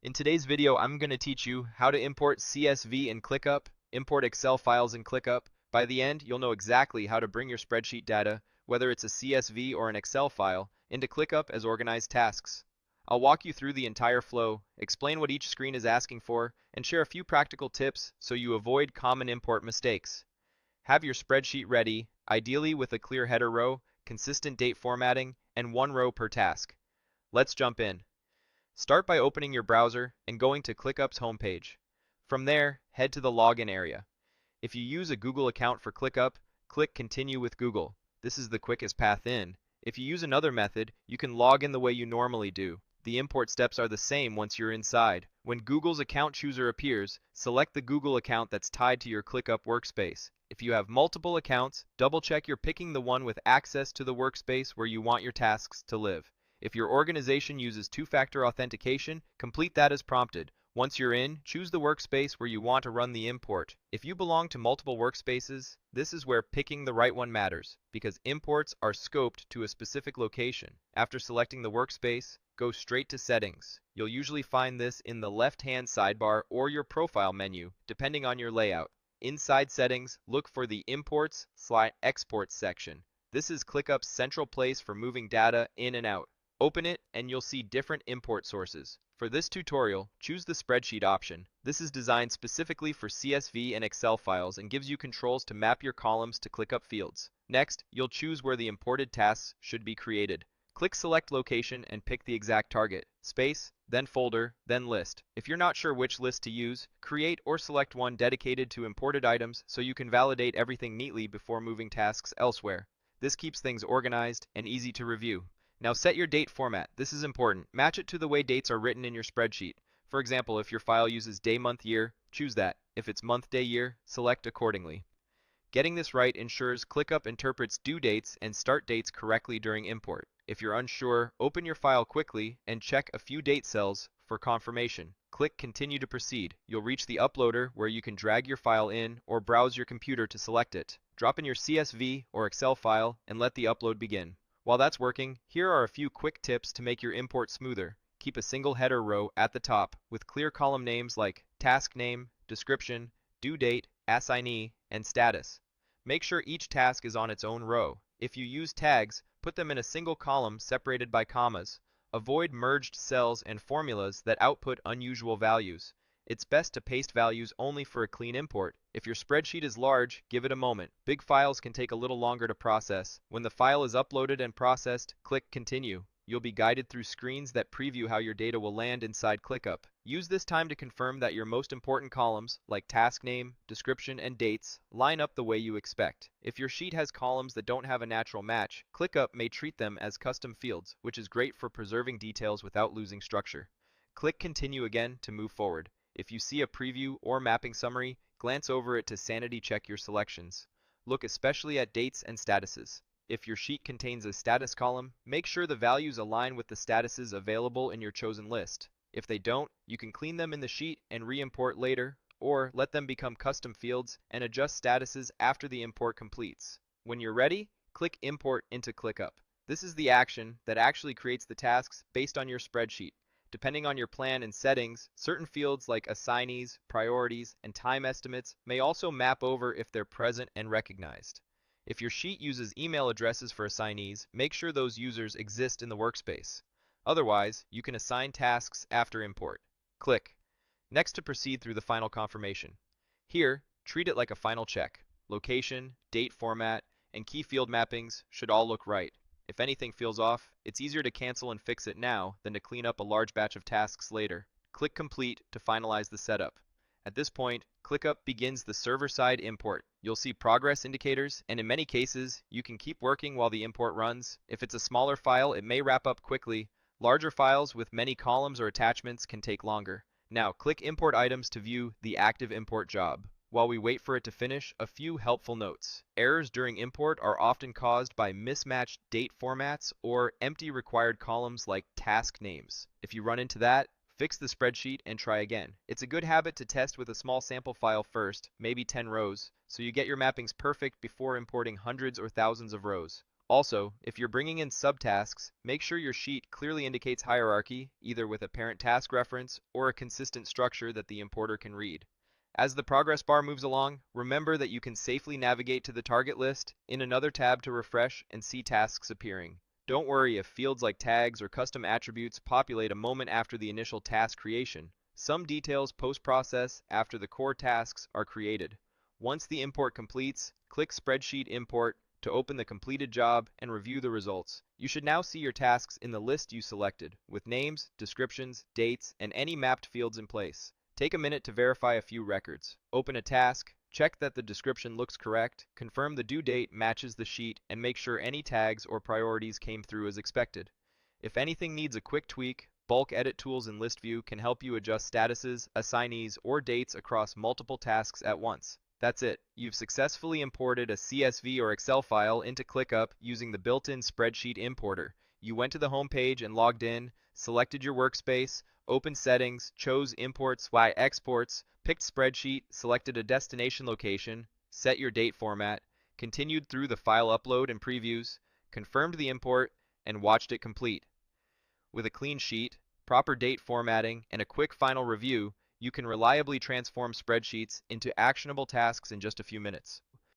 In today's video, I'm going to teach you how to import CSV in ClickUp, import Excel files in ClickUp. By the end, you'll know exactly how to bring your spreadsheet data, whether it's a CSV or an Excel file, into ClickUp as organized tasks. I'll walk you through the entire flow, explain what each screen is asking for, and share a few practical tips so you avoid common import mistakes. Have your spreadsheet ready, ideally with a clear header row, consistent date formatting, and one row per task. Let's jump in. Start by opening your browser and going to ClickUp's homepage. From there, head to the login area. If you use a Google account for ClickUp, click Continue with Google. This is the quickest path in. If you use another method, you can log in the way you normally do. The import steps are the same once you're inside. When Google's account chooser appears, select the Google account that's tied to your ClickUp workspace. If you have multiple accounts, double-check you're picking the one with access to the workspace where you want your tasks to live. If your organization uses two-factor authentication, complete that as prompted. Once you're in, choose the workspace where you want to run the import. If you belong to multiple workspaces, this is where picking the right one matters, because imports are scoped to a specific location. After selecting the workspace, go straight to Settings. You'll usually find this in the left-hand sidebar or your profile menu, depending on your layout. Inside Settings, look for the Imports/Exports section. This is ClickUp's central place for moving data in and out. Open it and you'll see different import sources. For this tutorial, choose the spreadsheet option. This is designed specifically for CSV and Excel files and gives you controls to map your columns to ClickUp fields. Next, you'll choose where the imported tasks should be created. Click Select Location and pick the exact target. Space, then Folder, then List. If you're not sure which list to use, create or select one dedicated to imported items so you can validate everything neatly before moving tasks elsewhere. This keeps things organized and easy to review. Now set your date format. This is important. Match it to the way dates are written in your spreadsheet. For example, if your file uses day, month, year, choose that. If it's month, day, year, select accordingly. Getting this right ensures ClickUp interprets due dates and start dates correctly during import. If you're unsure, open your file quickly and check a few date cells for confirmation. Click Continue to proceed. You'll reach the uploader where you can drag your file in or browse your computer to select it. Drop in your CSV or Excel file and let the upload begin. While that's working, here are a few quick tips to make your import smoother. Keep a single header row at the top with clear column names like task name, description, due date, assignee, and status. Make sure each task is on its own row. If you use tags, put them in a single column separated by commas. Avoid merged cells and formulas that output unusual values. It's best to paste values only for a clean import. If your spreadsheet is large, give it a moment. Big files can take a little longer to process. When the file is uploaded and processed, click Continue. You'll be guided through screens that preview how your data will land inside ClickUp. Use this time to confirm that your most important columns, like task name, description, and dates, line up the way you expect. If your sheet has columns that don't have a natural match, ClickUp may treat them as custom fields, which is great for preserving details without losing structure. Click Continue again to move forward. If you see a preview or mapping summary, glance over it to sanity check your selections. Look especially at dates and statuses. If your sheet contains a status column, make sure the values align with the statuses available in your chosen list. If they don't, you can clean them in the sheet and re-import later, or let them become custom fields and adjust statuses after the import completes. When you're ready, click Import into ClickUp. This is the action that actually creates the tasks based on your spreadsheet. Depending on your plan and settings, certain fields like assignees, priorities, and time estimates may also map over if they're present and recognized. If your sheet uses email addresses for assignees, make sure those users exist in the workspace. Otherwise, you can assign tasks after import. Click. Next to proceed through the final confirmation. Here, treat it like a final check. Location, date format, and key field mappings should all look right. If anything feels off, it's easier to cancel and fix it now than to clean up a large batch of tasks later. Click Complete to finalize the setup. At this point, ClickUp begins the server-side import. You'll see progress indicators, and in many cases, you can keep working while the import runs. If it's a smaller file, it may wrap up quickly. Larger files with many columns or attachments can take longer. Now, click Import Items to view the active import job. While we wait for it to finish, a few helpful notes. Errors during import are often caused by mismatched date formats or empty required columns like task names. If you run into that, fix the spreadsheet and try again. It's a good habit to test with a small sample file first, maybe 10 rows, so you get your mappings perfect before importing hundreds or thousands of rows. Also, if you're bringing in subtasks, make sure your sheet clearly indicates hierarchy, either with a parent task reference or a consistent structure that the importer can read. As the progress bar moves along, remember that you can safely navigate to the target list, in another tab to refresh and see tasks appearing. Don't worry if fields like tags or custom attributes populate a moment after the initial task creation. Some details post-process after the core tasks are created. Once the import completes, click Spreadsheet Import to open the completed job and review the results. You should now see your tasks in the list you selected, with names, descriptions, dates, and any mapped fields in place. Take a minute to verify a few records. Open a task, check that the description looks correct, confirm the due date matches the sheet, and make sure any tags or priorities came through as expected. If anything needs a quick tweak, bulk edit tools in List View can help you adjust statuses, assignees, or dates across multiple tasks at once. That's it. You've successfully imported a CSV or Excel file into ClickUp using the built-in spreadsheet importer. You went to the home page and logged in, selected your workspace, opened settings, chose imports by exports, picked spreadsheet, selected a destination location, set your date format, continued through the file upload and previews, confirmed the import, and watched it complete. With a clean sheet, proper date formatting, and a quick final review, you can reliably transform spreadsheets into actionable tasks in just a few minutes.